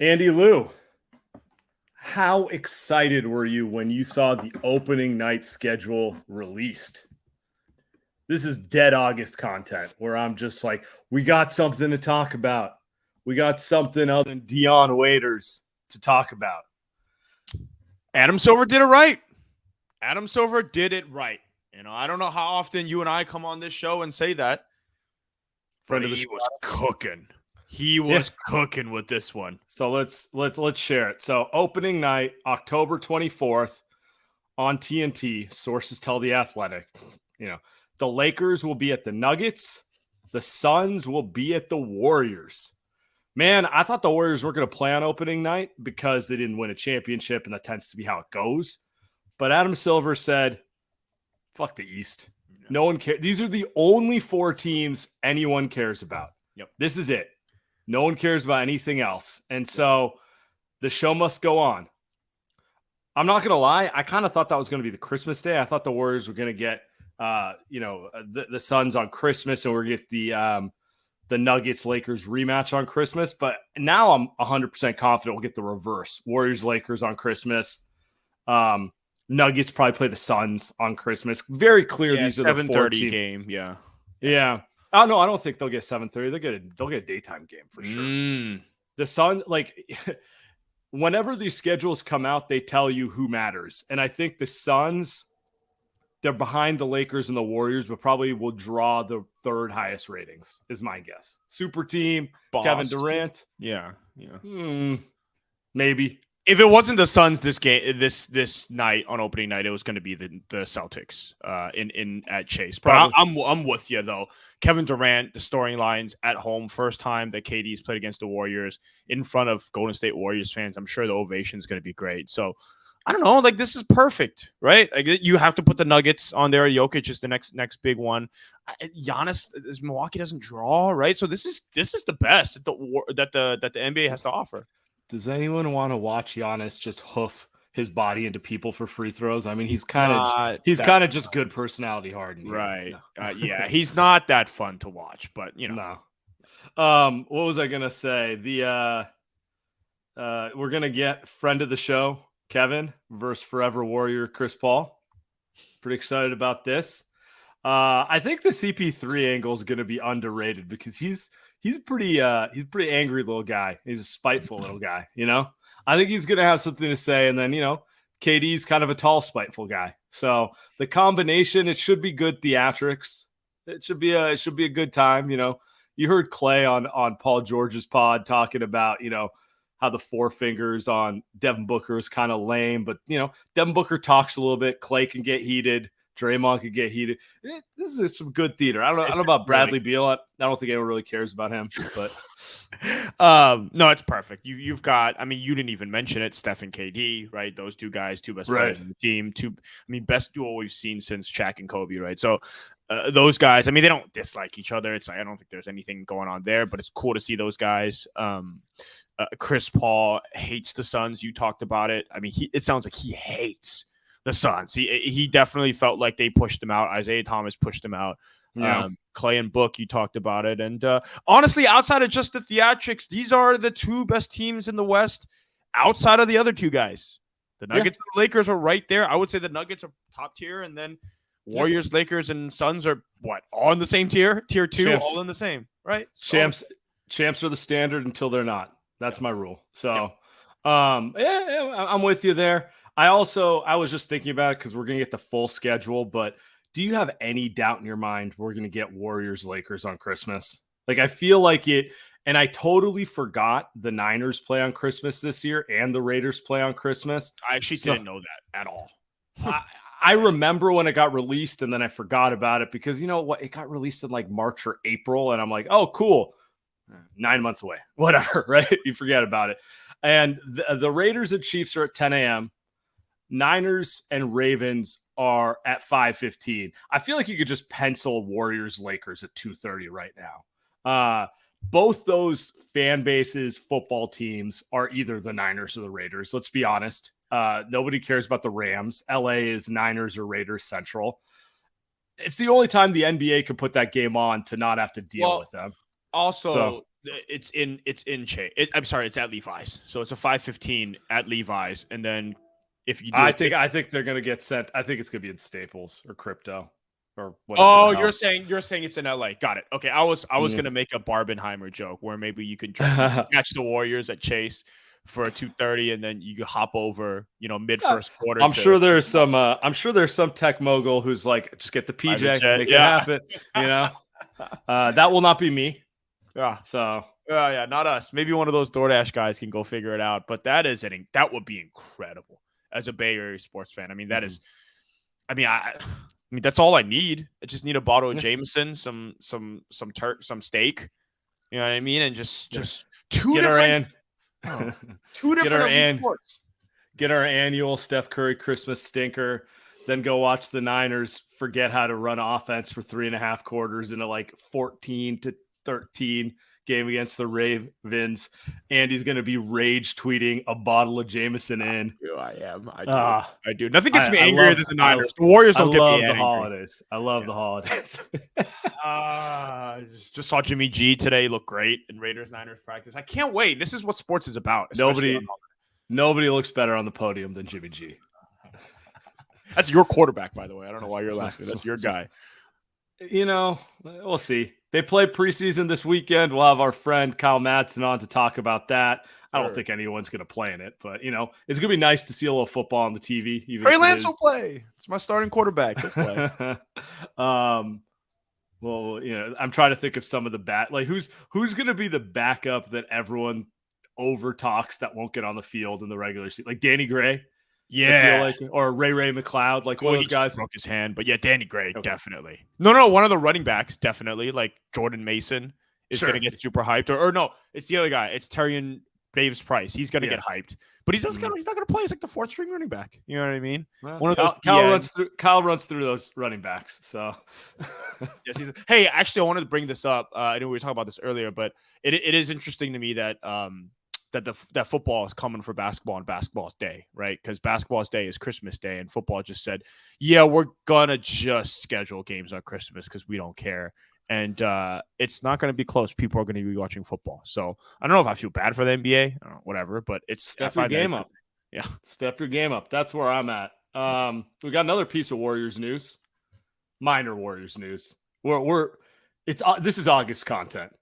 Andy Lou, how excited were you when you saw the opening night schedule released? This is dead August content where I'm just like, we got something to talk about. We got something other than Dion Waiters to talk about. Adam Silver did it right. Adam Silver did it right. I don't know how often you and I come on this show and say that. Friend of the he show. was cooking. He was cooking with this one. So let's share it. So opening night, October 24th on TNT. Sources tell The Athletic. The Lakers will be at the Nuggets. The Suns will be at the Warriors. Man, I thought the Warriors were going to play on opening night because they didn't win a championship, and that tends to be how it goes. But Adam Silver said, fuck the East. No one cares. These are the only four teams anyone cares about. Yep. This is it. No one cares about anything else. And so the show must go on. I'm not going to lie. I kind of thought that was going to be the Christmas day. I thought the Warriors were going to get, the Suns on Christmas, and we're going to get the Nuggets Lakers rematch on Christmas. But now I'm 100% confident we'll get the reverse. Warriors Lakers on Christmas. Nuggets probably play the Suns on Christmas. Very clear these are the 7:30 game. Yeah. Oh no, I don't think they'll get 7:30. They'll get a daytime game for sure. The Sun, whenever these schedules come out, they tell you who matters. And I think the Suns, they're behind the Lakers and the Warriors, but probably will draw the third highest ratings, is my guess. Super team, Kevin Durant. Yeah. Maybe. If it wasn't the Suns this night on opening night, it was going to be the Celtics in at Chase. But I'm with you though. Kevin Durant, the storylines at home, first time that KD's played against the Warriors in front of Golden State Warriors fans. I'm sure the ovation is going to be great. So I don't know, this is perfect, right? You have to put the Nuggets on there. Jokic is the next big one. Giannis, Milwaukee doesn't draw, right? So this is the best that the NBA has to offer. Does anyone want to watch Giannis just hoof his body into people for free throws? I mean, he's kind of just good personality hardened, right? No. He's not that fun to watch, but No. What was I gonna say? We're gonna get friend of the show Kevin versus Forever Warrior Chris Paul. Pretty excited about this. I think the CP3 angle is gonna be underrated because he's a pretty angry little guy. He's a spiteful little guy, I think he's going to have something to say. And then, KD's kind of a tall, spiteful guy. So the combination, it should be good theatrics. It should be a good time. You heard Clay on Paul George's pod talking about, how the four fingers on Devin Booker is kind of lame, but Devin Booker talks a little bit. Clay can get heated. Draymond could get heated. This is some good theater. I don't know about Bradley Beal. I don't think anyone really cares about him, but no, it's perfect. You've got, you didn't even mention it, Steph and KD, right? Those two guys, two best players in the team, best duo we've seen since Shaq and Kobe, right? So those guys, they don't dislike each other. I don't think there's anything going on there, but it's cool to see those guys. Chris Paul hates the Suns. You talked about it. It sounds like he hates the Suns. He definitely felt like they pushed him out. Isaiah Thomas pushed him out. Yeah. Clay and Book, you talked about it. And honestly, outside of just the theatrics, these are the two best teams in the West outside of the other two guys. The Nuggets and the Lakers are right there. I would say the Nuggets are top tier, and then Warriors, Lakers, and Suns are all in the same tier? Tier 2, champs. All in the same, right? Champs are the standard until they're not. That's my rule. So, I'm with you there. I was just thinking about it because we're going to get the full schedule, but do you have any doubt in your mind we're going to get Warriors Lakers on Christmas? I feel like it, and I totally forgot the Niners play on Christmas this year and the Raiders play on Christmas. I actually didn't know that at all. I remember when it got released, and then I forgot about it because, it got released in March or April, and I'm like, oh, cool. 9 months away, whatever, right? You forget about it. And the Raiders and Chiefs are at 10 a.m. Niners and Ravens are at 5:15. I feel like you could just pencil Warriors Lakers at 2:30 right now. Both those fan bases, football teams are either the Niners or the Raiders. Let's be honest. Nobody cares about the Rams. LA is Niners or Raiders Central. It's the only time the NBA can put that game on to not have to deal with them. Also, It's at Levi's. So it's a 5:15 at Levi's, and then if you do, I think they're gonna get sent. I think it's gonna be in Staples or Crypto or whatever. Oh, you're saying it's in LA. Got it. Okay, I was gonna make a Barbenheimer joke where maybe you could catch the Warriors at Chase for a 2:30, and then you could hop over, mid first quarter. I'm sure there's some tech mogul who's like, just get the PJ, make it happen. That will not be me. Yeah. So. Yeah, not us. Maybe one of those DoorDash guys can go figure it out. But that would be incredible as a Bay Area sports fan. I mean, that is. I mean, that's all I need. I just need a bottle of Jameson, some steak. You know what I mean? And just two different sports. Get our annual Steph Curry Christmas stinker, then go watch the Niners forget how to run offense for 3.5 quarters in a 14-13 game against the Ravens. Andy's going to be rage tweeting a bottle of Jameson in. I am. I do. Nothing gets me angrier than the Niners. The Warriors don't get me angry. I love the holidays. Just saw Jimmy G today look great in Raiders-Niners practice. I can't wait. This is what sports is about. Nobody looks better on the podium than Jimmy G. That's your quarterback, by the way. I don't know why you're laughing. That's your guy. We'll see. They play preseason this weekend. We'll have our friend Kyle Madsen on to talk about that. Sure. I don't think anyone's going to play in it, but it's going to be nice to see a little football on the TV. Trey Lance will play. It's my starting quarterback. He'll play. Well, I'm trying to think of some of the who's going to be the backup that everyone over talks that won't get on the field in the regular season, like Danny Gray. Yeah, or Ray McLeod, one of those guys broke his hand, but yeah, Danny Gray definitely. No, one of the running backs definitely, like Jordan Mason is going to get super hyped, or no, it's the other guy. It's Tyrion Davis Price. He's going to get hyped, but he's not going to play. He's like the 4th string running back. You know what I mean? Well, one of those. Kyle runs through those running backs. So yes, hey, actually, I wanted to bring this up. I know we were talking about this earlier, but it is interesting to me that that football is coming for basketball on basketball's day, right? Because basketball's day is Christmas Day, and football just said, yeah, we're going to just schedule games on Christmas because we don't care. And it's not going to be close. People are going to be watching football. So I don't know if I feel bad for the NBA, I don't know, whatever, but it's step your game up. Yeah. Step your game up. That's where I'm at. We got another piece of Warriors news, minor Warriors news. This is August content.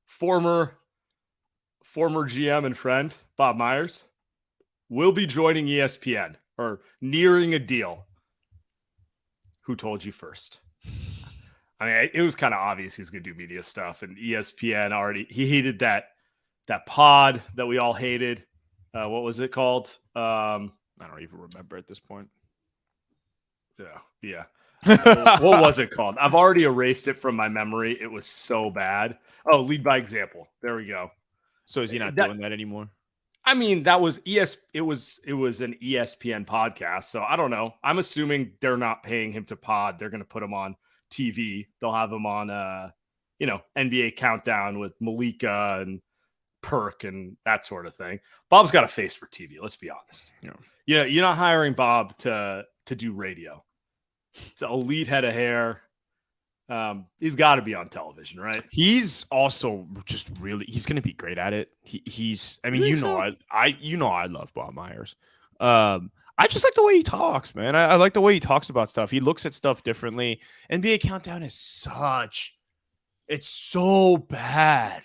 Former GM and friend, Bob Myers, will be joining ESPN or nearing a deal. Who told you first? I mean, it was kind of obvious he was going to do media stuff, and ESPN he hated that pod that we all hated. What was it called? I don't even remember at this point. Yeah. What was it called? I've already erased it from my memory. It was so bad. Oh, Lead by Example. There we go. So is he not doing that anymore? I mean, that was it was an ESPN podcast. So I don't know. I'm assuming they're not paying him to pod. They're going to put him on TV. They'll have him on NBA Countdown with Malika and Perk and that sort of thing. Bob's got a face for TV. Let's be honest. Yeah, you're not hiring Bob to do radio. It's an elite head of hair. He's got to be on television, right? He's also just he's going to be great at it. I love Bob Myers. I just like the way he talks, man. I like the way he talks about stuff. He looks at stuff differently. NBA Countdown is it's so bad.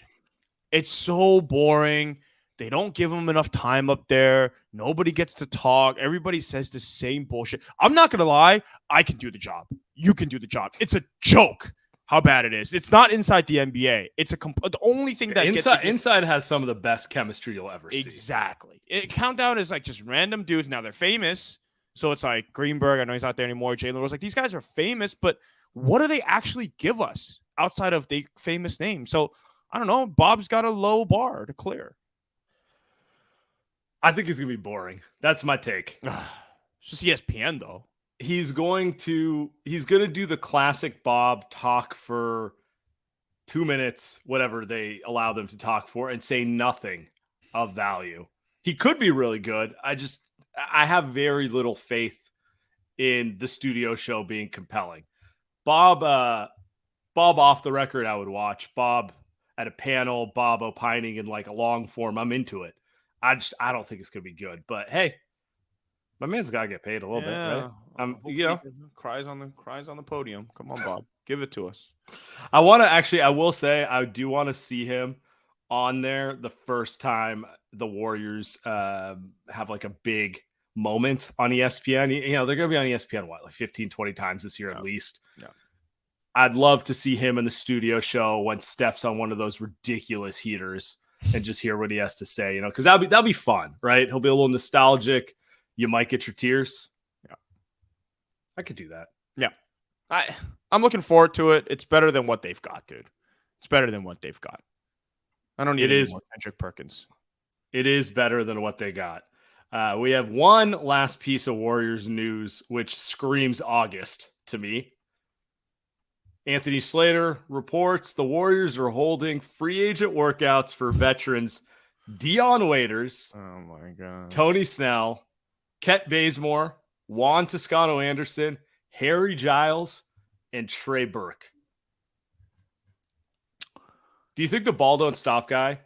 It's so boring. They don't give him enough time up there. Nobody gets to talk. Everybody says the same bullshit. I'm not going to lie. I can do the job. You can do the job. It's a joke how bad it is. It's not Inside the NBA. It's the only thing that Inside has some of the best chemistry you'll ever see. Exactly. Countdown is like just random dudes. Now they're famous. So it's like Greenberg. I know he's not there anymore. Jalen Rose. Like these guys are famous, but what do they actually give us outside of the famous name? So I don't know. Bob's got a low bar to clear. I think he's going to be boring. That's my take. It's just ESPN, though. He's going to do the classic Bob talk for 2 minutes, whatever they allow them to talk for, and say nothing of value. He could be really good. I have very little faith in the studio show being compelling. Bob off the record, I would watch. Bob at a panel, Bob opining in like a long form, I'm into it. I don't think it's gonna be good. But hey, my man's got to get paid a little bit, right? Cries on the podium. Come on, Bob, give it to us. I will say I do want to see him on there the first time the Warriors have like a big moment on ESPN. They're going to be on ESPN, like 15, 20 times this year at least. Yeah. I'd love to see him in the studio show when Steph's on one of those ridiculous heaters and just hear what he has to say, because that'll be fun, right? He'll be a little nostalgic. You might get your tears. Yeah. I could do that. Yeah. I'm looking forward to it. It's better than what they've got, dude. It's better than what they've got. I don't need any more Kendrick Perkins. It is better than what they got. We have one last piece of Warriors news, which screams August to me. Anthony Slater reports the Warriors are holding free agent workouts for veterans Dion Waiters, oh my God, Tony Snell, Ket Bazemore, Juan Toscano-Anderson, Harry Giles, and Trey Burke. Do you think the ball don't stop guy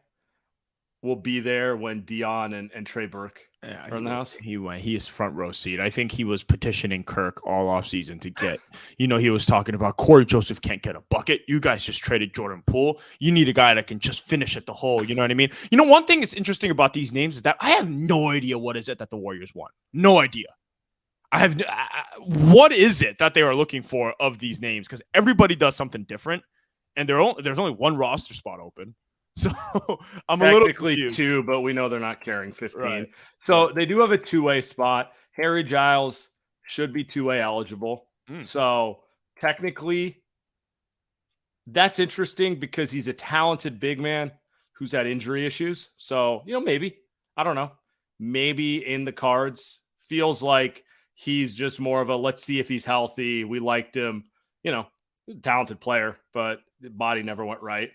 will be there when Dion and Trey Burke are in the house? He is front row seat. I think he was petitioning Kirk all offseason to get, he was talking about Corey Joseph can't get a bucket. You guys just traded Jordan Poole. You need a guy that can just finish at the hole. You know what I mean? One thing that's interesting about these names is that I have no idea what is it that the Warriors want. No idea. What is it that they are looking for of these names? Because everybody does something different, and there's only one roster spot open. So I'm a little confused. 2, but we know they're not carrying 15. Right. So they do have a 2-way spot. Harry Giles should be 2-way eligible. So technically, that's interesting because he's a talented big man who's had injury issues. So, maybe, I don't know, maybe in the cards. Feels like he's just more of a, let's see if he's healthy. We liked him, talented player, but the body never went right.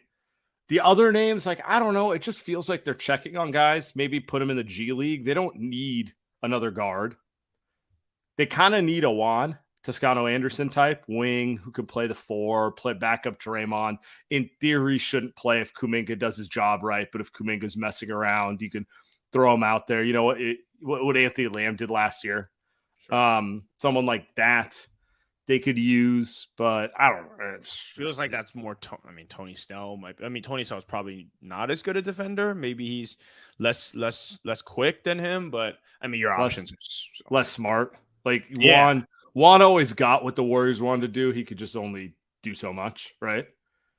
The other names, I don't know. It just feels like they're checking on guys, maybe put them in the G League. They don't need another guard. They kind of need a Juan Toscano-Anderson type wing who can play the 4, play backup Draymond. In theory, shouldn't play if Kuminga does his job right. But if Kuminga's messing around, you can throw him out there. What Anthony Lamb did last year. Sure. Someone like that they could use, but I don't know. It feels like that's more. Tony Snell might. Tony Snell is probably not as good a defender. Maybe he's less quick than him. But your options are less smart. Juan always got what the Warriors wanted to do. He could just only do so much, right?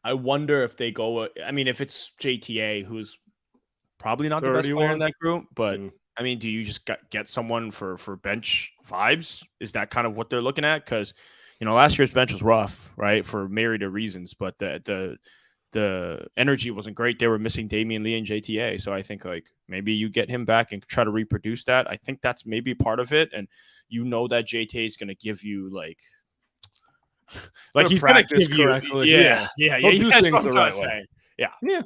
I wonder if they go. If it's JTA, who's probably not the best player in that group, but. Do you just get someone for bench vibes? Is that kind of what they're looking at? Because, last year's bench was rough, right, for myriad of reasons. But the energy wasn't great. They were missing Damian Lee and JTA. So I think maybe you get him back and try to reproduce that. I think that's maybe part of it. And that JTA is going to give you he's going to give correctly. You, yeah. You guys know what I'm trying to say. Yeah.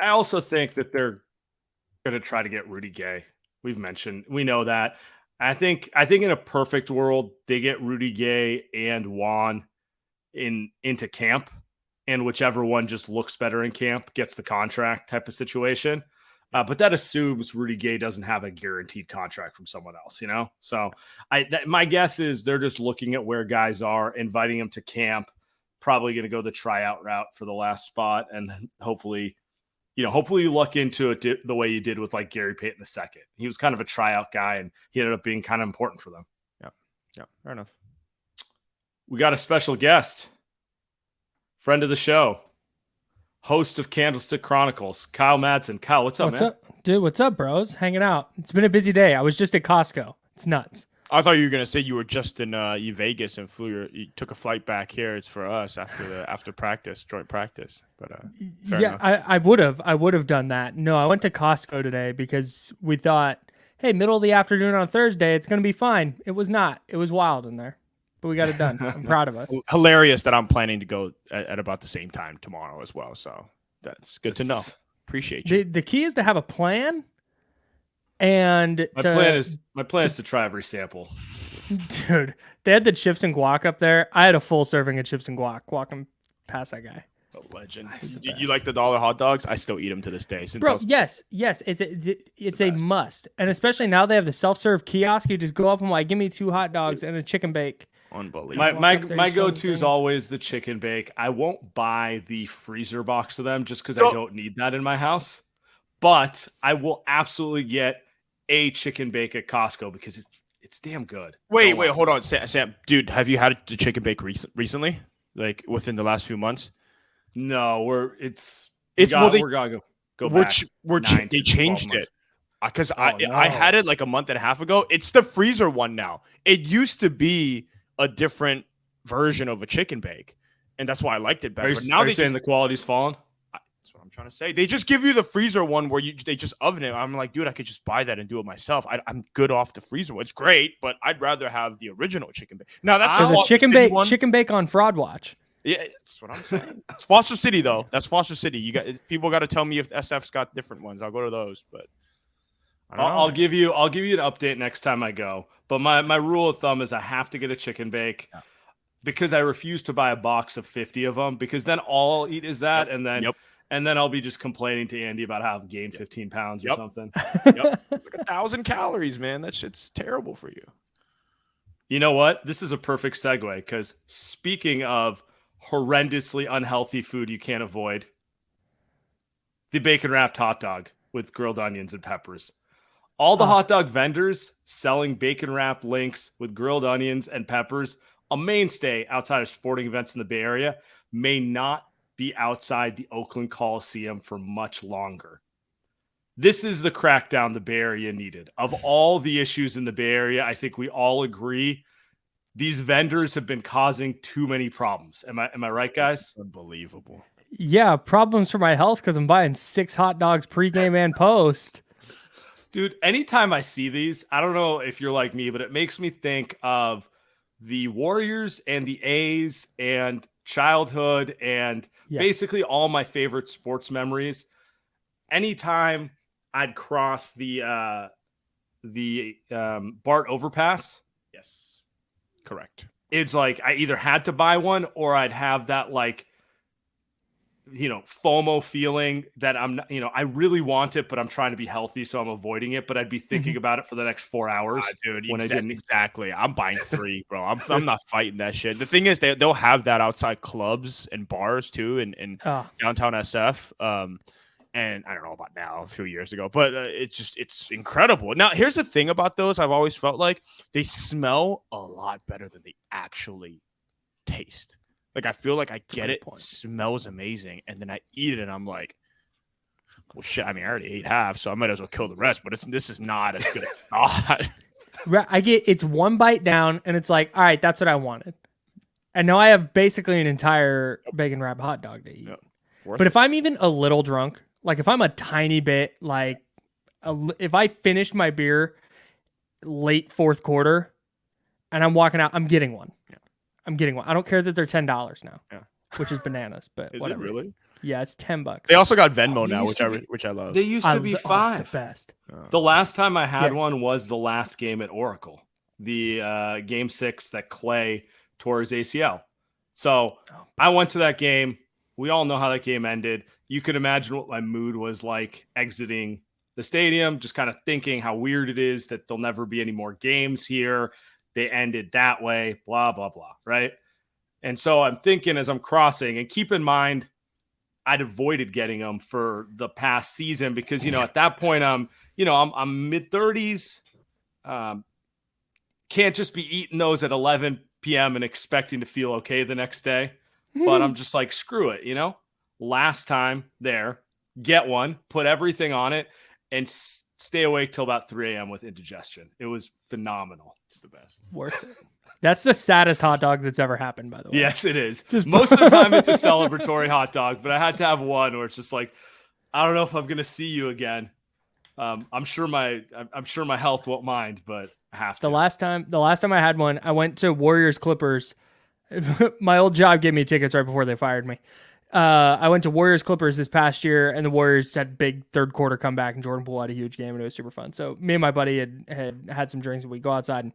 I also think that they're going to try to get Rudy Gay. We know that. I think in a perfect world, they get Rudy Gay and Juan into camp, and whichever one just looks better in camp gets the contract type of situation. But that assumes Rudy Gay doesn't have a guaranteed contract from someone else, So my guess is they're just looking at where guys are, inviting them to camp, probably going to go the tryout route for the last spot, and hopefully you luck into it the way you did with Gary Payton II. He was kind of a tryout guy, and he ended up being kind of important for them. Yeah, fair enough. We got a special guest, friend of the show, host of Candlestick Chronicles, Kyle Madsen. Kyle, what's up, man? What's up, dude? What's up, bros? Hanging out. It's been a busy day. I was just at Costco. It's nuts. I thought you were gonna say you were just in Vegas and you took a flight back here. It's for us after practice, joint practice. But yeah, I would have done that. No, I went to Costco today because we thought, hey, middle of the afternoon on Thursday, it's gonna be fine. It was not. It was wild in there, but we got it done. I'm proud of us. Hilarious that I'm planning to go at about the same time tomorrow as well. So that's good to know. Appreciate you. The key is to have a plan. And my plan is to try every sample. Dude, they had the chips and guac up there. I had a full serving of chips and guac walking past that guy. legend. He's the You best. like the $1 hot dogs? I still eat them to this day. Since I Bro, was, yes, it's a must, and especially now they have the self-serve kiosk. You just go up and like, give me 2 hot dogs and a chicken bake. unbelievable. My Walk up there, my show 'em go-to is thing. always the chicken bake. I won't buy the freezer box of them just because I So- don't need that in my house. But I will absolutely get a chicken bake at Costco because it's damn good. Wait, Don't lie. hold on, Sam. Dude, have you had the chicken bake recently? Like within the last few months? No, we're gonna go We're back. ch- we're ch- 9 they to 12 changed months. it because Oh, I no. had it like a month and a half ago. It's the freezer one now. It used to be a different version of a chicken bake, and that's why I liked it better. Are But you, now are they you saying just, the quality's fallen? that's what I'm trying to say. They just give you the freezer one where they just oven it. I'm like, dude, I could just buy that and do it myself. I'm good off the freezer one. It's great, but I'd rather have the original chicken bake. Now that's So the Foster chicken City bake, one. chicken bake on Fraud Watch. Yeah, that's what I'm saying. It's Foster City though. That's Foster City. You got people got to tell me if SF's got different ones. I'll go to those, but I don't know. I'll give you an update next time I go. But my rule of thumb is I have to get a chicken bake because I refuse to buy a box of 50 of them because then all I'll eat is that and then I'll be just complaining to Andy about how I've gained 15 pounds or something. Yep. It's like 1,000 calories, man. That shit's terrible for you. You know what? This is a perfect segue because speaking of horrendously unhealthy food you can't avoid, the bacon wrapped hot dog with grilled onions and peppers. All the hot dog vendors selling bacon wrapped links with grilled onions and peppers, a mainstay outside of sporting events in the Bay Area, may not be outside the Oakland Coliseum for much longer. This is the crackdown the Bay Area needed. Of all the issues in the Bay Area, I think we all agree these vendors have been causing too many problems. Am I right, guys? Unbelievable. Yeah, problems for my health because I'm buying 6 hot dogs pregame and post. Dude, anytime I see these, I don't know if you're like me, but it makes me think of the Warriors and the A's and childhood and basically all my favorite sports memories. Anytime I'd cross the BART overpass. Yes. Correct. It's like I either had to buy one or I'd have that like, FOMO feeling that I'm not, I really want it, but I'm trying to be healthy, so I'm avoiding it. But I'd be thinking about it for the next 4 hours. Dude, when I didn't. Exactly. I'm buying 3, bro. I'm not fighting that shit. The thing is, they'll have that outside clubs and bars too, in downtown SF. And I don't know about now, a few years ago, but it's incredible. Now, here's the thing about those. I've always felt like they smell a lot better than they actually taste. Like, I feel like I get it. It smells amazing. And then I eat it and I'm like, well, shit. I mean, I already ate half, so I might as well kill the rest, but this is not as good as I thought. It's one bite down and it's like, all right, that's what I wanted. And now I have basically an entire bacon wrap hot dog to eat. Yep. But if I'm even a little drunk, like if I'm a tiny bit, like if I finished my beer late fourth quarter and I'm walking out, I'm getting one. Yeah. I'm getting one. I don't care that they're $10 now, Yeah. which is bananas, but Is whatever. it really? Yeah, it's $10. They also got Venmo now, used to be- which I love. They used to be It's $5. the best. The last time I had Yes. one was the last game at Oracle, the game 6 that Clay tore his ACL. So I went to that game. We all know how that game ended. You could imagine what my mood was like exiting the stadium, just kind of thinking how weird it is that there'll never be any more games here. They ended that way, blah, blah, blah, right? And so I'm thinking as I'm crossing, and keep in mind, I'd avoided getting them for the past season because, at that point, I'm mid-30s. Can't just be eating those at 11 p.m. and expecting to feel okay the next day. But I'm just like, screw it, Last time there, get one, put everything on it, and stay awake till about 3 a.m. with indigestion. It was phenomenal. It's the best. Worth it. That's the saddest hot dog that's ever happened, by the way. Yes, it is. Most of the time it's a celebratory hot dog, but I had to have one where it's just like, I don't know if I'm going to see you again. I'm sure my health won't mind, but I have to. The last time I had one, I went to Warriors Clippers. My old job gave me tickets right before they fired me. I went to Warriors Clippers this past year, and the Warriors had big third quarter comeback, and Jordan Poole had a huge game, and it was super fun. So me and my buddy had some drinks, and we go outside, and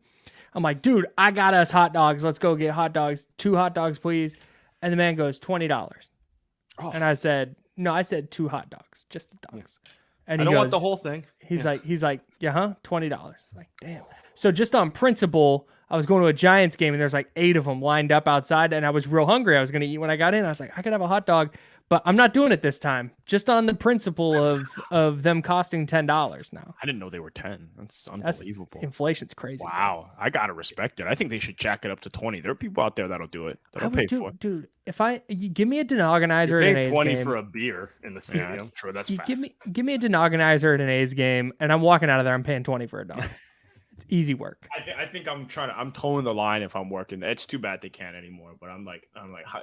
I'm like, dude, I got us hot dogs. Let's go get hot dogs. 2 hot dogs, please. And the man goes, $20. Oh. And I said, no, I said 2 hot dogs, just the dogs. And I he don't goes, want the whole thing. He's like, yeah, huh? $20. Like, damn. So just on principle, I was going to a Giants game and there's like 8 of them lined up outside, and I was real hungry. I was going to eat when I got in. I was like, I could have a hot dog, but I'm not doing it this time. Just on the principle of them costing $10 now. I didn't know they were 10. That's unbelievable. Inflation's crazy. Wow. I got to respect it. I think they should jack it up to 20. There are people out there that'll do it. That'll pay for it. Dude, you give me a denogonizer at an A's 20 game. for a beer in the stadium. Yeah, sure, that's you fast. give me a denogonizer at an A's game, and I'm walking out of there. I'm paying 20 for a dog. It's easy work. I think I'm towing the line if I'm working. It's too bad they can't anymore. But I'm like,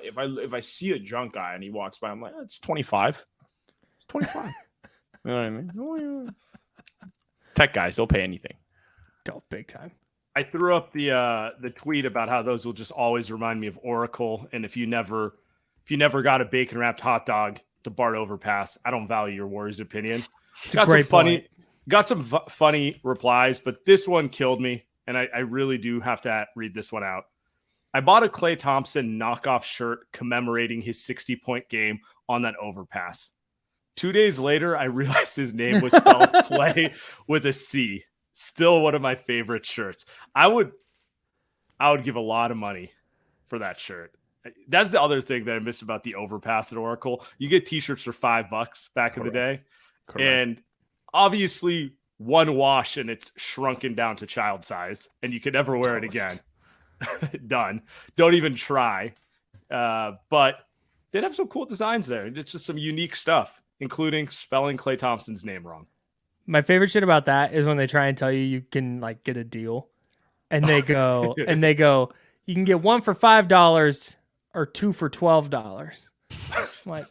if I see a drunk guy and he walks by, I'm like, it's 25. It's 25. You know what I mean? Oh, yeah. Tech guys, they'll pay anything. Don't big time. I threw up the tweet about how those will just always remind me of Oracle. And if you never got a bacon wrapped hot dog to BART overpass, I don't value your Warriors opinion. It's a great point. Got some funny replies, but this one killed me, and I really do have to read this one out. I bought a Klay Thompson knockoff shirt commemorating his 60-point game on that overpass. 2 days later, I realized his name was spelled Klay with a C. Still one of my favorite shirts. I would give a lot of money for that shirt. That's the other thing that I miss about the overpass at Oracle. You get t-shirts for $5 back in the day. Correct. And obviously one wash and it's shrunken down to child size and you could never wear it again. Done. Don't even try. But they'd have some cool designs there. It's just some unique stuff, including spelling Klay Thompson's name wrong. My favorite shit about that is when they try and tell you can like get a deal, and they go you can get 1 for $5 or 2 for $12. I'm like,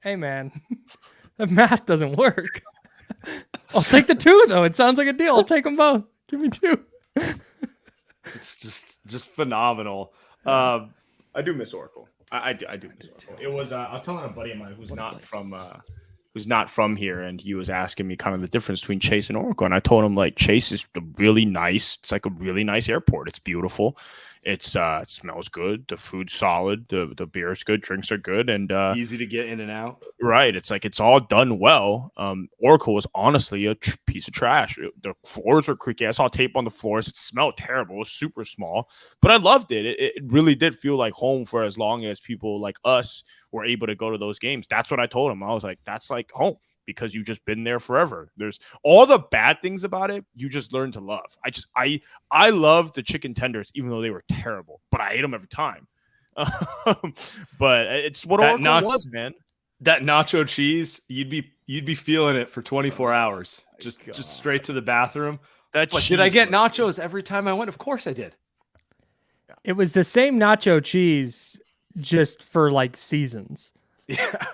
hey man, the math doesn't work. I'll take the 2 though. It sounds like a deal. I'll take them both. Give me 2. It's just phenomenal. I do miss Oracle. I do miss Oracle. It was I was telling a buddy of mine who's not from here, and he was asking me kind of the difference between Chase and Oracle, and I told him like Chase is really nice. It's like a really nice airport. It's beautiful. It smells good. The food's solid. The beer's good. Drinks are good, and easy to get in and out. Right. It's like it's all done well. Oracle was honestly a piece of trash. The floors were creaky. I saw tape on the floors. It smelled terrible. It was super small, but I loved it. It really did feel like home for as long as people like us were able to go to those games. That's what I told him. I was like, that's like home, because you've just been there forever. There's all the bad things about it you just learn to love. I love the chicken tenders, even though they were terrible, but I ate them every time. But it's what Oracle was, man. That nacho cheese, you'd be feeling it for 24 hours. Just straight to the bathroom. But did I get nachos every time I went? Of course I did. It was the same nacho cheese, just for like seasons. Yeah.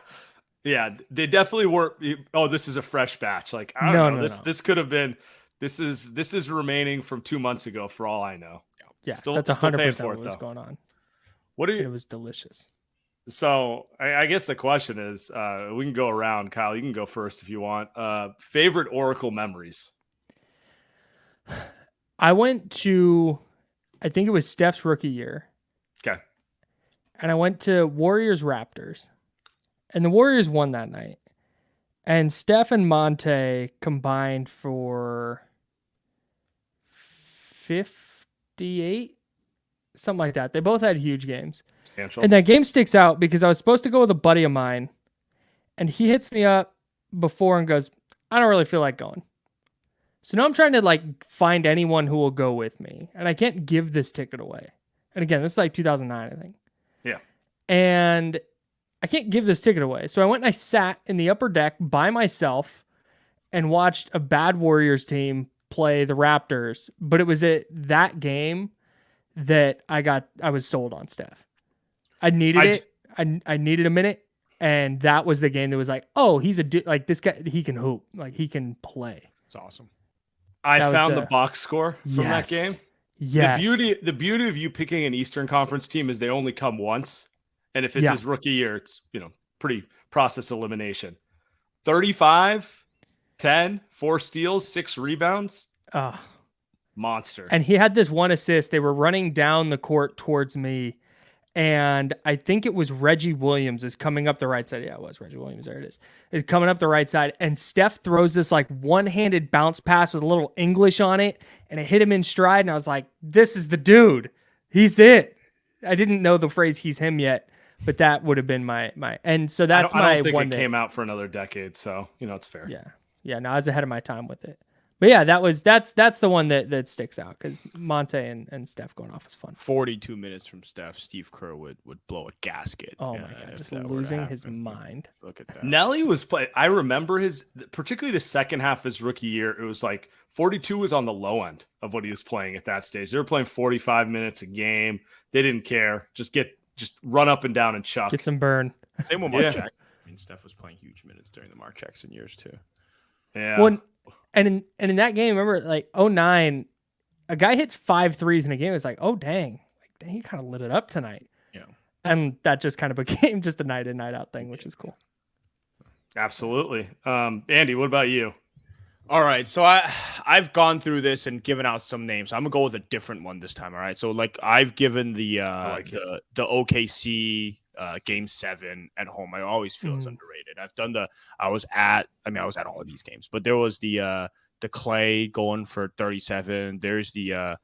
Yeah, they definitely were. Oh, this is a fresh batch. Like, I don't know. This could have been. This is remaining from 2 months ago, for all I know. Yeah, still, that's 100% what was going on. It was delicious. So I guess the question is, we can go around. Kyle, you can go first if you want. Favorite Oracle memories? I went to, I think it was Steph's rookie year. Okay. And I went to Warriors Raptors. And the Warriors won that night. And Steph and Monte combined for 58, something like that. They both had huge games. Substantial. And that game sticks out because I was supposed to go with a buddy of mine, and he hits me up before and goes, I don't really feel like going. So now I'm trying to like find anyone who will go with me, and I can't give this ticket away. And again, this is like 2009, I think. Yeah. And I can't give this ticket away. So I went and I sat in the upper deck by myself and watched a bad Warriors team play the Raptors. But it was at that game that I was sold on Steph. I needed it. I needed a minute. And that was the game that was like, oh, he's like this guy, he can hoop. Like he can play. It's awesome. I found the box score from that game. Yes. The beauty of you picking an Eastern Conference team is they only come once. And if it's his rookie year, it's, pretty process elimination. 35, 10, 4 steals, 6 rebounds. Monster. And he had this one assist. They were running down the court towards me, and I think it was Reggie Williams is coming up the right side. Yeah, it was Reggie Williams. There it is. Is coming up the right side, and Steph throws this like one-handed bounce pass with a little English on it, and it hit him in stride, and I was like, this is the dude. He's it. I didn't know the phrase "he's him" yet, but that would have been my. And so that's I my don't think one it that came out for another decade, so it's fair. Yeah. No, I was ahead of my time with it. But yeah, that's the one that sticks out because Monte and Steph going off was fun. 42 minutes from Steph, Steve Kerr would blow a gasket. Oh my god, just losing his mind. Look at that. Nelly was playing. I remember particularly the second half of his rookie year. It was like 42 was on the low end of what he was playing at that stage. They were playing 45 minutes a game. They didn't care. Just run up and down and chuck. Get some burn. Same with Mark Jackson. I mean, Steph was playing huge minutes during the Mark Jackson years too. Yeah. And in that game, remember, like 2009, a guy hits 5 threes in a game. It's like, oh dang, he kind of lit it up tonight. Yeah. And that just kind of became just a night in, night out thing, which is cool. Absolutely. Andy, what about you? All right, so I've gone through this and given out some names. I'm gonna go with a different one this time. All right, so like I've given the OKC Game 7 at home. I always feel it's underrated. I was at all of these games, but there was the Clay going for 37. There's the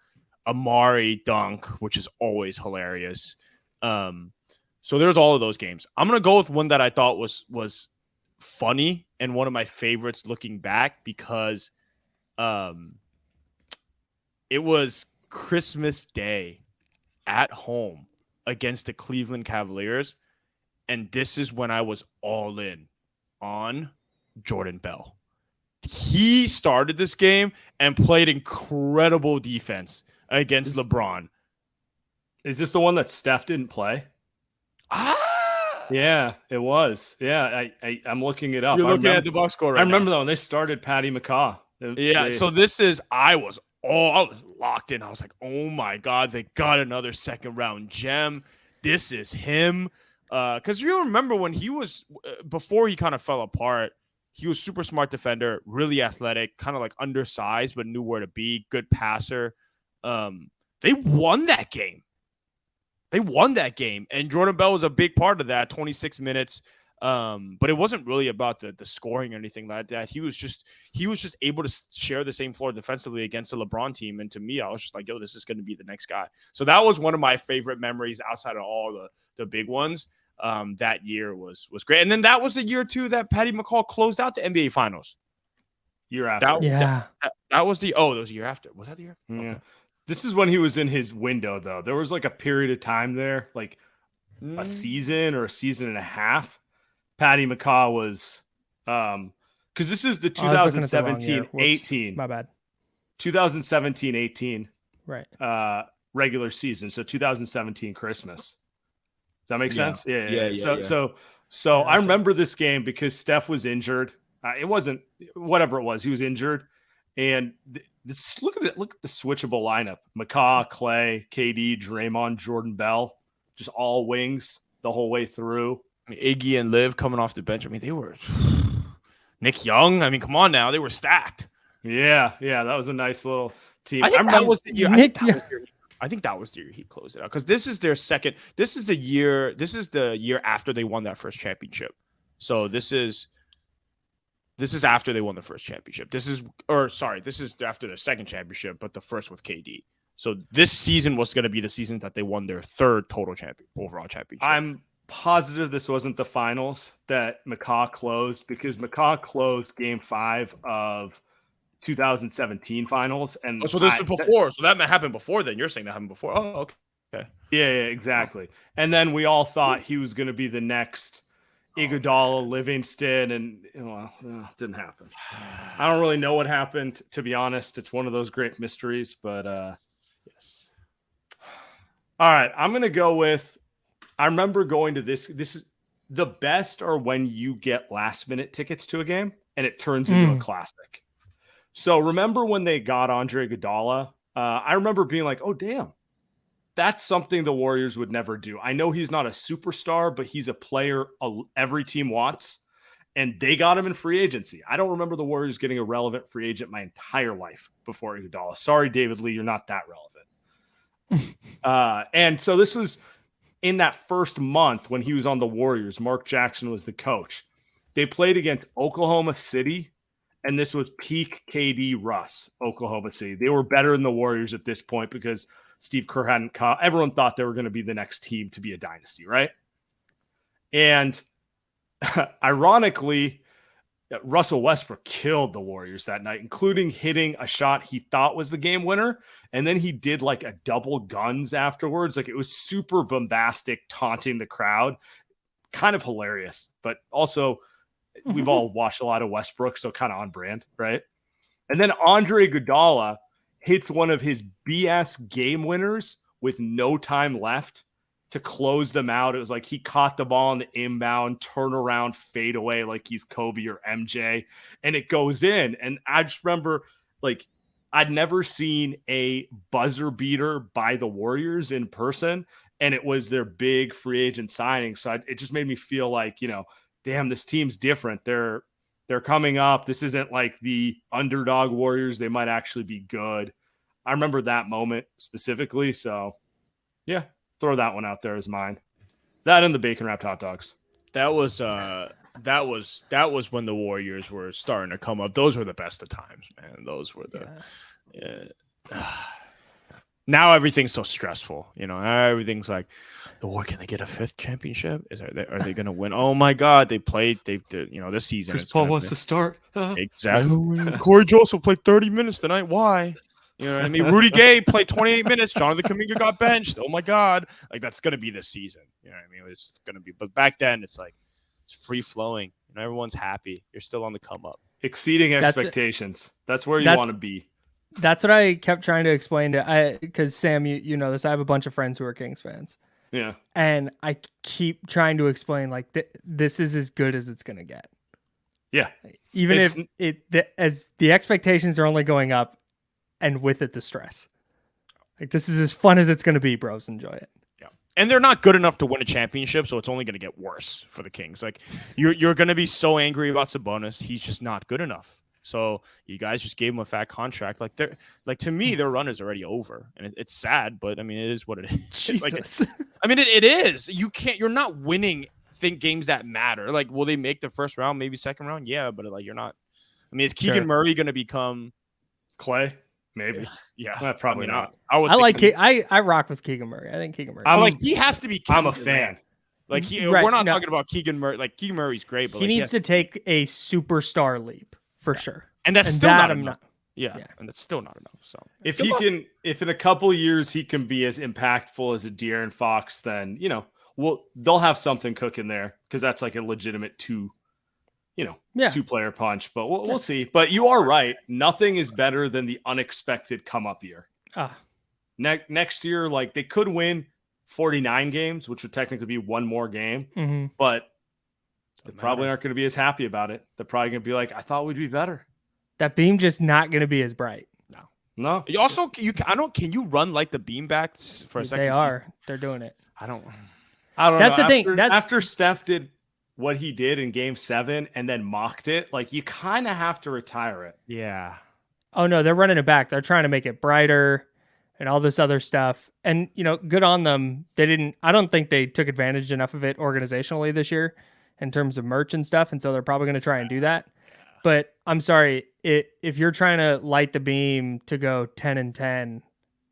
Amari dunk, which is always hilarious. So there's all of those games. I'm gonna go with one that I thought was funny and one of my favorites looking back because it was Christmas Day at home against the Cleveland Cavaliers, and this is when I was all in on Jordan Bell. He started this game and played incredible defense against LeBron. Is this the one that Steph didn't play? Yeah, it was. Yeah, I'm looking it up. You're looking at the box score right I remember now. though when they started Patty McCaw. So this is I was locked in. I was like, oh my God, they got another second round gem. This is him. Because you remember when he was before he kind of fell apart, he was super smart defender, really athletic, kind of like undersized, but knew where to be, good passer. They won that game. And Jordan Bell was a big part of that, 26 minutes. But it wasn't really about the scoring or anything like that. He was just able to share the same floor defensively against a LeBron team. And to me, I was just like, yo, this is going to be the next guy. So that was one of my favorite memories outside of all the big ones. That year was great. And then that was the year too that Patty McCaw closed out the NBA Finals. Year after. That was that was the year after. Was that the year? Yeah. Okay. This is when he was in his window, though. There was like a period of time there, like a season or a season and a half. Patty McCaw was, because this is the 2017-18. My bad. 2017-18. Right. Regular season. So 2017 Christmas. Does that make sense? Yeah. So I remember this game because Steph was injured. It wasn't whatever it was. He was injured. And look at the switchable lineup: McCaw, Clay, KD, Draymond, Jordan Bell, just all wings the whole way through. I mean, Iggy and Liv coming off the bench. I mean, they were Nick Young. I mean, come on now, they were stacked. Yeah, that was a nice little team. I think that was the year. I think that was the year he closed it out because this is their second. This is the year after they won that first championship. So this is after they won the first championship. This is after their second championship, but the first with KD. So this season was going to be the season that they won their third total overall championship. I'm positive this wasn't the finals that McCaw closed because McCaw closed Game 5 of 2017 finals. And so this is before. So that happened before then. You're saying that happened before. Oh, okay. Yeah, exactly. And then we all thought he was going to be the next Iguodala, Livingston, and it didn't happen. I don't really know what happened, to be honest. It's one of those great mysteries, but yes. All right, I'm going to go with, I remember going to this is the best are when you get last minute tickets to a game and it turns into a classic. So remember when they got Andre Iguodala? I remember being like, oh, damn. That's something the Warriors would never do. I know he's not a superstar, but he's a player every team wants, and they got him in free agency. I don't remember the Warriors getting a relevant free agent my entire life before Iguodala. Sorry, David Lee, you're not that relevant. And so this was in that first month when he was on the Warriors, Mark Jackson was the coach. They played against Oklahoma City, and this was peak KD Russ, Oklahoma City. They were better than the Warriors at this point because Steve Kerr hadn't caught. Everyone thought they were going to be the next team to be a dynasty, right? And ironically, Russell Westbrook killed the Warriors that night, including hitting a shot he thought was the game winner. And then he did like a double guns afterwards. Like, it was super bombastic, taunting the crowd. Kind of hilarious, but also we've all watched a lot of Westbrook, so kind of on brand, right? And then Andre Iguodala hits one of his BS game winners with no time left to close them out. It was like he caught the ball on the inbound, turn around, fade away like he's Kobe or MJ, and it goes in. And I just remember, like, I'd never seen a buzzer beater by the Warriors in person, and it was their big free agent signing. So it just made me feel like, damn, this team's different. They're coming up. This isn't like the underdog Warriors. They might actually be good. I remember that moment specifically. So yeah, throw that one out there as mine. That and the bacon wrapped hot dogs. That was when the Warriors were starting to come up. Those were the best of times, man. Those were now everything's so stressful. Everything's like, can they get a fifth championship? Are they going to win? Oh my God, they played. This season. Chris Paul wants to start. Exactly. Corey Joseph played 30 minutes tonight. Why? You know what I mean? Rudy Gay played 28 minutes. Jonathan Kuminga got benched. Oh my God. Like, that's going to be this season. You know what I mean? It's going to be, but back then it's like, it's free flowing. Everyone's happy. You're still on the come up. Exceeding expectations. That's where you want to be. That's what I kept trying to explain because Sam, you know this. I have a bunch of friends who are Kings fans. Yeah. And I keep trying to explain, like, this is as good as it's going to get. Yeah. Even as the expectations are only going up, and with it, the stress. Like, this is as fun as it's going to be, bros. Enjoy it. Yeah. And they're not good enough to win a championship, so it's only going to get worse for the Kings. Like, you're going to be so angry about Sabonis. He's just not good enough. So you guys just gave him a fat contract. Like, to me, their run is already over, and it's sad, but I mean, it is what it is. Jesus. It is. You're not winning games that matter. Like, will they make the first round, maybe second round? Yeah, but like, you're not. I mean, is Keegan Murray going to become Clay? Maybe. Yeah. Probably not. I rock with Keegan Murray. I think Keegan Murray. He has to be. I'm a fan. Like, we're not talking about Keegan Murray. Like, Keegan Murray's great, but he needs to take a superstar leap for sure. And that's still not enough. Yeah, and that's still not enough. So if in a couple of years he can be as impactful as a De'Aaron Fox, then they'll have something cooking there, because that's like a legitimate two-player punch. But we'll see. But you are right. Nothing is better than the unexpected come-up year. Next year, like, they could win 49 games, which would technically be one more game, but they probably aren't going to be as happy about it. They're probably going to be like, I thought we'd be better. That beam just not going to be as bright. No. You also, can you run like the beanbacks for a second? They are. Season? They're doing it. I don't That's know. The thing. After Steph did what he did in Game 7 and then mocked it, like, you kind of have to retire it. Yeah. Oh no, they're running it back. They're trying to make it brighter and all this other stuff. And good on them. I don't think they took advantage enough of it organizationally this year in terms of merch and stuff. And so they're probably going to try and do that. But I'm sorry, if you're trying to light the beam to go 10-10,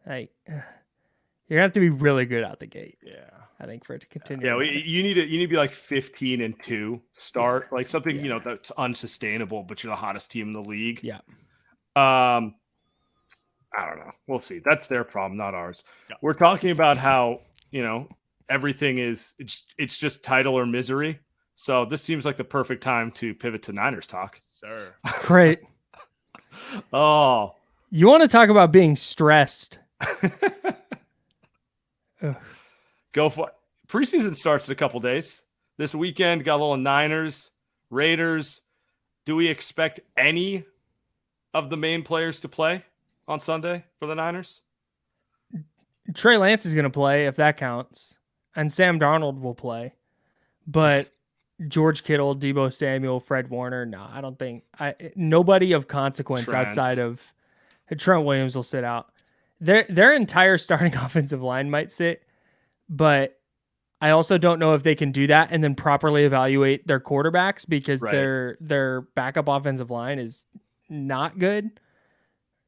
like, you're gonna have to be really good out the gate. Yeah, I think, for it to continue. Yeah, you need to be like 15-2 start, like something that's unsustainable, but you're the hottest team in the league. Yeah. I don't know. We'll see. That's their problem, not ours. Yeah. We're talking about how everything is it's just title or misery. So this seems like the perfect time to pivot to Niners talk. Sir. Great. Oh. You want to talk about being stressed. Go for it. Preseason starts in a couple days. This weekend, got a little Niners, Raiders. Do we expect any of the main players to play on Sunday for the Niners? Trey Lance is going to play, if that counts. And Sam Darnold will play. But George Kittle, Deebo Samuel, Fred Warner, no, I don't think. Nobody of consequence outside of Trent Williams will sit out. Their entire starting offensive line might sit, but I also don't know if they can do that and then properly evaluate their quarterbacks because Right. their backup offensive line is not good. Their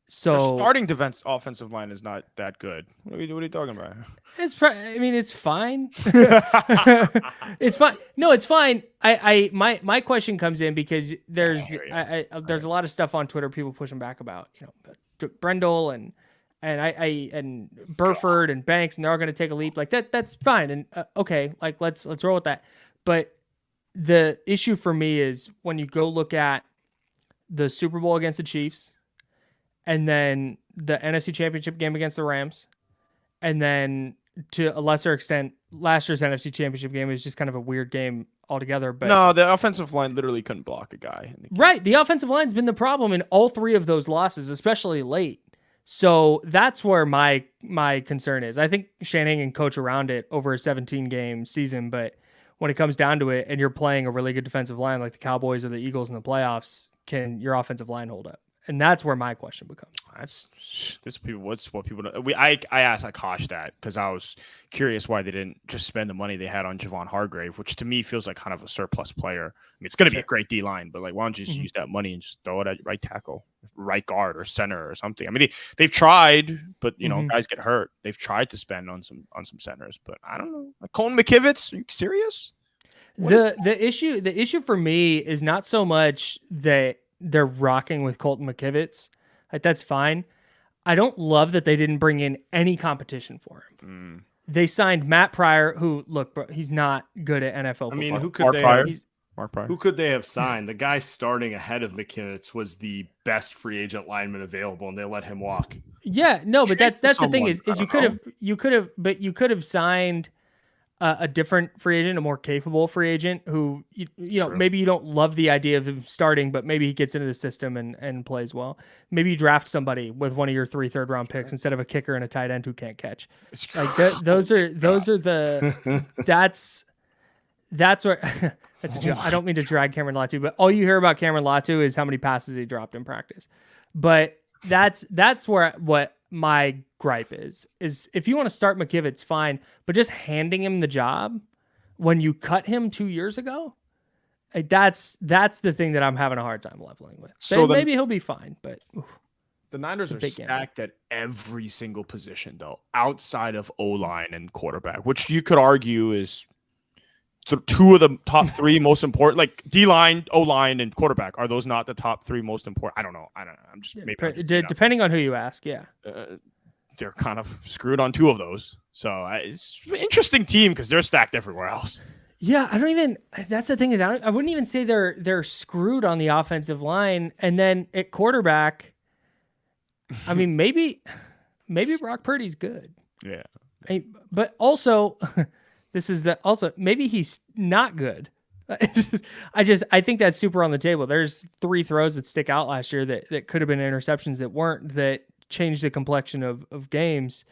So starting offensive line is not that good. What are you talking about? it's fine. It's fine. No, it's fine. My question comes in because there's there's a lot of stuff on Twitter people pushing back about, Brendel and Burford and Banks, and they're all going to take a leap like that. That's fine. And okay, like let's roll with that. But the issue for me is when you go look at the Super Bowl against the Chiefs, and then the NFC Championship game against the Rams, and then to a lesser extent, last year's NFC Championship game is just kind of a weird game altogether. But no, the offensive line literally couldn't block a guy. Right, the offensive line's been the problem in all three of those losses, especially late. So that's where my concern is. I think Shanahan can coach around it over a 17-game season, but when it comes down to it, and you're playing a really good defensive line like the Cowboys or the Eagles in the playoffs, can your offensive line hold up? And that's where my question becomes. What people know. I asked Akash that because I was curious why they didn't just spend the money they had on Javon Hargrave, which to me feels like kind of a surplus player. I mean, it's going to be a great D line, but like, why don't you just use that money and just throw it at right tackle, right guard, or center or something? I mean, they've tried, but guys get hurt. They've tried to spend on some centers, but I don't know. Like Colton McKivitz, are you serious? The issue for me is not so much that they're rocking with Colton McKivitz. Like, that's fine. I don't love that they didn't bring in any competition for him. They signed Matt Pryor, who, look, bro, he's not good at NFL football. I mean, Mark Pryor? Who could they have signed? The guy starting ahead of McKivitz was the best free agent lineman available, and they let him walk. Yeah, no, but that's the thing is you could have signed a different free agent, a more capable free agent who, maybe you don't love the idea of him starting, but maybe he gets into the system and plays well. Maybe you draft somebody with one of your 3 third-round picks instead of a kicker and a tight end who can't catch. Like those are that's where that's a joke. I don't mean to drag Cameron Latu, but all you hear about Cameron Latu is how many passes he dropped in practice. But that's where what my gripe is if you want to start McKivitz, fine, but just handing him the job when you cut him 2 years ago, like that's the thing that I'm having a hard time leveling with. So maybe he'll be fine, but the Niners are stacked at every single position, though, outside of O-line and quarterback, which you could argue is two of the top 3 most important, like D-line, O-line, and quarterback. Are those not the top 3 most important? I don't know. I'm just depending on who you ask. Yeah, they're kind of screwed on 2 of those. So it's an interesting team because they're stacked everywhere else. Yeah, I don't even. That's the thing is, I wouldn't even say they're screwed on the offensive line, and then at quarterback, I mean, maybe Brock Purdy's good. Yeah, but also. Maybe he's not good. I think that's super on the table. There's 3 throws that stick out last year that could have been interceptions that weren't, that changed the complexion of games.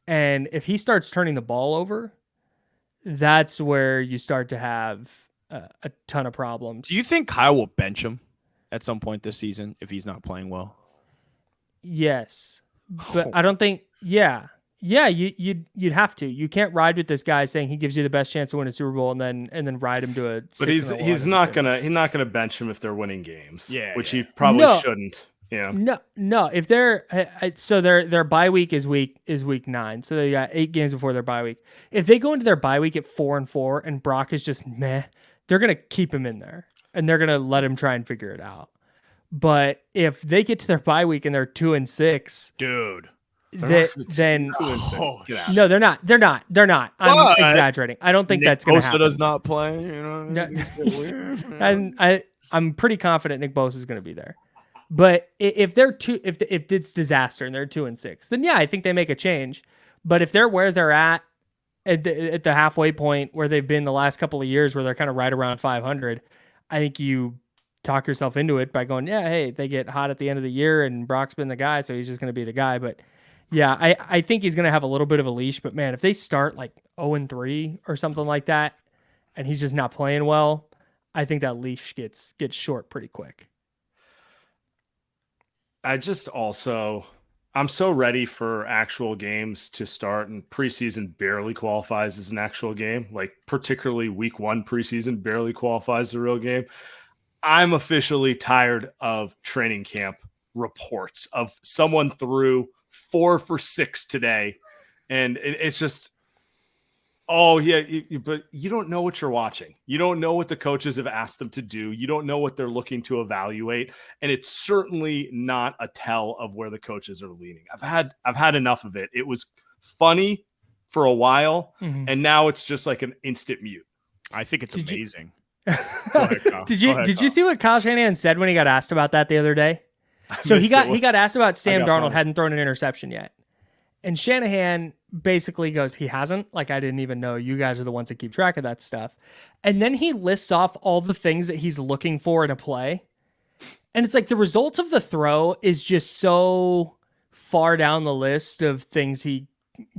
And if he starts turning the ball over, that's where you start to have a ton of problems. Do you think Kyle will bench him at some point this season if he's not playing well? Yes, but I don't think. Yeah, you'd have to. You can't ride with this guy saying he gives you the best chance to win a Super Bowl and then ride him to a. But he's not gonna bench him if they're winning games. Yeah, which he probably shouldn't. Yeah. No. If they're so their bye week is week 9, so they got 8 games before their bye week. If they go into their bye week at 4-4 and Brock is just meh, they're gonna keep him in there and they're gonna let him try and figure it out. But if they get to their bye week and they're 2-6, dude. No, they're not. I'm exaggerating. I don't think that's going to happen. Bosa does not play. And I'm pretty confident Nick Bosa is going to be there. But if it's disaster and they're 2-6, then yeah, I think they make a change. But if they're where they're at the halfway point where they've been the last couple of years, where they're kind of right around 500, I think you talk yourself into it by going, yeah, hey, they get hot at the end of the year and Brock's been the guy, so he's just going to be the guy. But yeah, I think he's going to have a little bit of a leash, but man, if they start like 0-3 or something like that, and he's just not playing well, I think that leash gets short pretty quick. I just also, I'm so ready for actual games to start, and preseason barely qualifies as an actual game. Like particularly week 1 preseason barely qualifies as a real game. I'm officially tired of training camp reports of someone threw 4 for 6 today. And it's just, oh, yeah, but you don't know what you're watching. You don't know what the coaches have asked them to do. You don't know what they're looking to evaluate. And it's certainly not a tell of where the coaches are leaning. I've had enough of it. It was funny for a while, and now it's just like an instant mute. I think it's amazing. Did you see what Kyle Shanahan said when he got asked about that the other day? So he got asked about Sam Darnold hadn't thrown an interception yet. And Shanahan basically goes, he hasn't? Like, I didn't even know. You guys are the ones that keep track of that stuff. And then he lists off all the things that he's looking for in a play. And it's like the result of the throw is just so far down the list of things he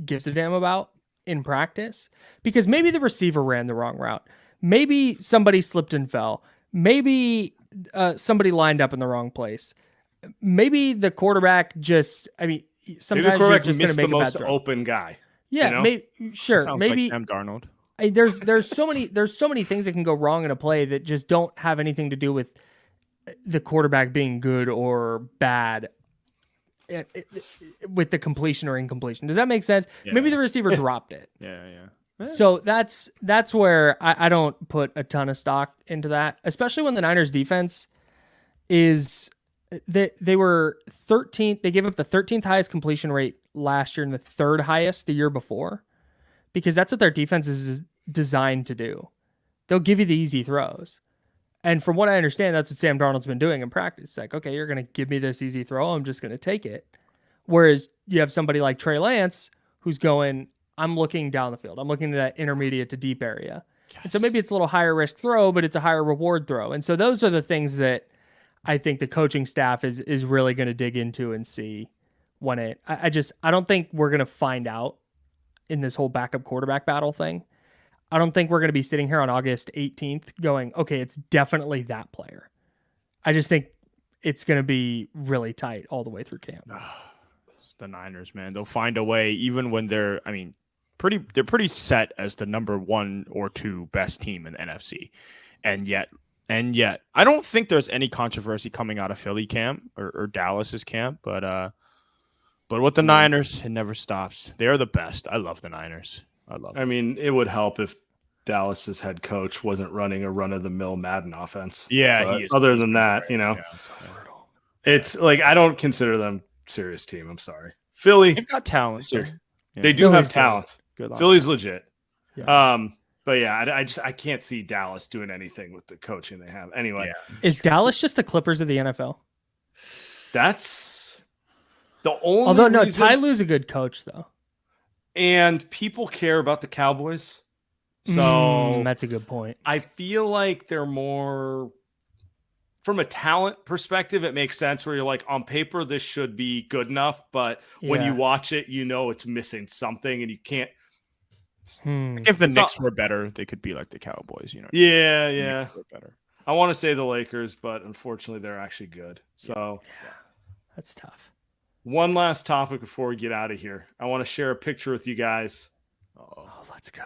gives a damn about in practice. Because maybe the receiver ran the wrong route. Maybe somebody slipped and fell. Maybe somebody lined up in the wrong place. Maybe the quarterback just, sometimes maybe the quarterback you're just missed going to the make most a bad throw. open guy. Yeah, you know? maybe Like Sam Darnold. There's so many things that can go wrong in a play that just don't have anything to do with the quarterback being good or bad with the completion or incompletion. Does that make sense? Yeah. Maybe the receiver dropped it. Yeah. So that's where I don't put a ton of stock into that, especially when the Niners defense is they were 13th. They gave up the 13th highest completion rate last year and the 3rd highest the year before, because that's what their defense is designed to do. They'll give you the easy throws. And from what I understand, that's what Sam Darnold's been doing in practice. It's like, okay, you're going to give me this easy throw. I'm just going to take it. Whereas you have somebody like Trey Lance who's going, I'm looking down the field. I'm looking at that intermediate to deep area. Yes. And so maybe it's a little higher risk throw, but it's a higher reward throw. And so those are the things that I think the coaching staff is really going to dig into and see when I don't think we're going to find out in this whole backup quarterback battle thing. I don't think we're going to be sitting here on August 18th going, okay, it's definitely that player. I just think it's going to be really tight all the way through camp. It's the Niners, man. They'll find a way, even when they're pretty set as the number 1 or 2 best team in the NFC. And yet, I don't think there's any controversy coming out of Philly camp or Dallas's camp, but with the Niners, it never stops. They are the best. I love the Niners. It would help if Dallas's head coach wasn't running a run-of-the-mill Madden offense. Yeah, he is. Other than that, it's like I don't consider them a serious team. I'm sorry. Philly, they've got talent. They do have talent. Philly's legit. Yeah. But yeah, I can't see Dallas doing anything with the coaching they have. Anyway, is Dallas just the Clippers of the NFL? That's the only. Although no, Ty Lue's a good coach though. And people care about the Cowboys. So that's a good point. I feel like they're more from a talent perspective. It makes sense where you're like, on paper, this should be good enough. But when you watch it, it's missing something and you can't. If the Knicks were better, they could be like the Cowboys, Yeah. Better. I want to say the Lakers, but unfortunately, they're actually good. So that's tough. One last topic before we get out of here. I want to share a picture with you guys. Oh, let's go.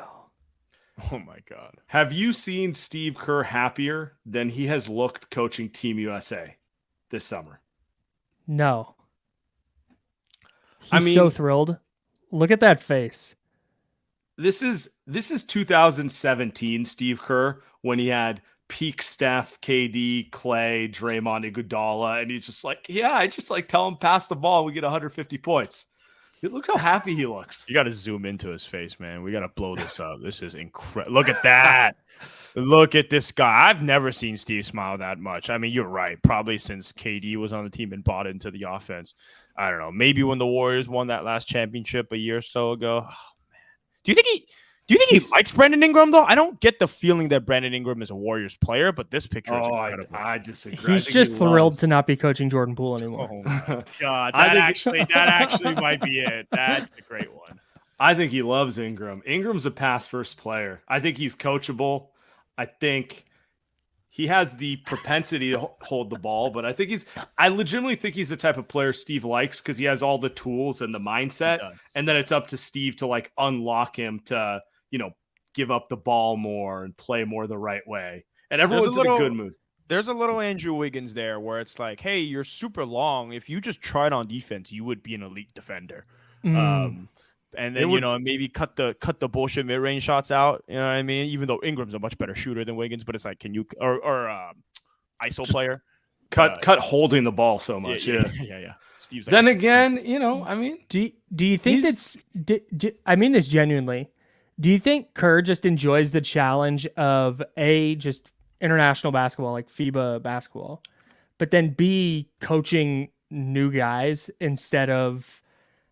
Oh, my God. Have you seen Steve Kerr happier than he has looked coaching Team USA this summer? No. He's so thrilled. Look at that face. This is 2017 Steve Kerr when he had peak Steph, KD, Clay, Draymond, Iguodala, and he's just like, I just like tell him pass the ball, we get 150 points. Look how happy he looks. You got to zoom into his face, man. We got to blow this up. This is incredible. Look at that. Look at this guy. I've never seen Steve smile that much. You're right. Probably since KD was on the team and bought into the offense. I don't know. Maybe when the Warriors won that last championship a year or so ago. Oh, man. Do you think he likes Brandon Ingram, though? I don't get the feeling that Brandon Ingram is a Warriors player, but this picture is incredible. I disagree. He's just thrilled to not be coaching Jordan Poole anymore. Oh, my God. That actually might be it. That's a great one. I think he loves Ingram. Ingram's a pass-first player. I think he's coachable. I think he has the propensity to hold the ball, but I legitimately think he's the type of player Steve likes because he has all the tools and the mindset. And then it's up to Steve to like unlock him to, give up the ball more and play more the right way. And everyone's in a good mood. There's a little Andrew Wiggins there where it's like, hey, you're super long. If you just tried on defense, you would be an elite defender. And then, maybe cut the bullshit mid-range shots out. You know what I mean? Even though Ingram's a much better shooter than Wiggins, but it's like, can you or ISO player cut holding the ball so much? Yeah. Steve's then again, do you think I mean this genuinely? Do you think Kerr just enjoys the challenge of just international basketball, like FIBA basketball, but then B, coaching new guys instead of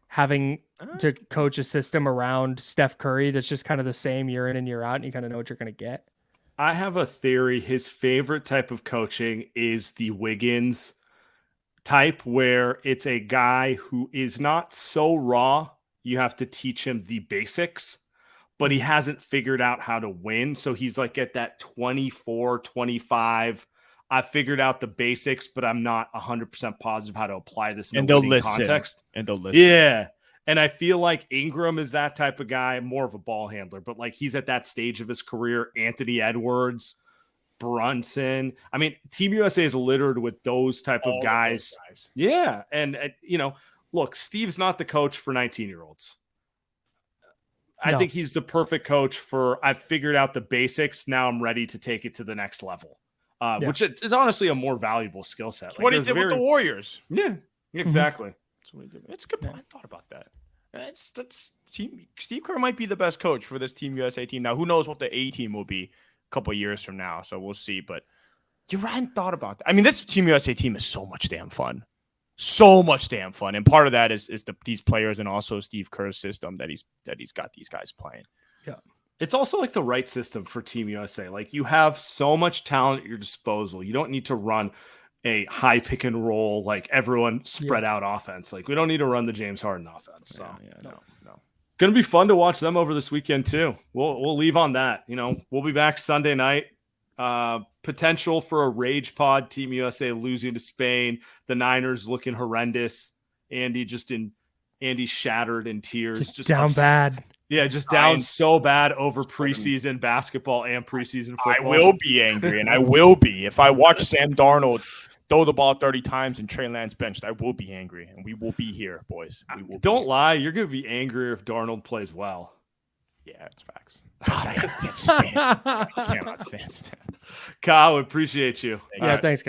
having to coach a system around Steph Curry that's just kind of the same year in and year out, and you kind of know what you're going to get? I have a theory. His favorite type of coaching is the Wiggins type, where it's a guy who is not so raw. You have to teach him the basics, but he hasn't figured out how to win. So he's like at that 24, 25. I figured out the basics, but I'm not 100% positive how to apply this in the winning context. And they'll listen. Yeah. And I feel like Ingram is that type of guy, more of a ball handler, but like he's at that stage of his career. Anthony Edwards, Brunson. I mean, Team USA is littered with those type of guys. Yeah. And, look, Steve's not the coach for 19-year-olds. I think he's the perfect coach for, I've figured out the basics. Now I'm ready to take it to the next level, which is honestly a more valuable skill set. Like, what he did with the Warriors. Yeah, exactly. That's what he did. It's a good point. I thought about that. Steve Kerr might be the best coach for this Team USA team. Now, who knows what the A team will be a couple of years from now. So we'll see. But you hadn't thought about that. I mean, this Team USA team is so much damn fun. So much damn fun, and part of that is these players and also Steve Kerr's system that he's got these guys playing. Yeah, it's also like the right system for Team USA. Like you have so much talent at your disposal. You don't need to run a high pick and roll like everyone spread out offense. Like we don't need to run the James Harden offense. So no. Gonna be fun to watch them over this weekend too. We'll leave on that. We'll be back Sunday night. Potential for a rage pod. Team USA losing to Spain. The Niners looking horrendous. Andy shattered in tears. Just down bad. Yeah, just down so bad over preseason basketball and preseason football. I will be angry, and I will be. If I watch Sam Darnold throw the ball 30 times and Trey Lance benched, I will be angry, and we will be here, boys. Don't lie. You're going to be angrier if Darnold plays well. Yeah, it's facts. God, I can't stand. I cannot stand. Kyle, appreciate you. Thanks.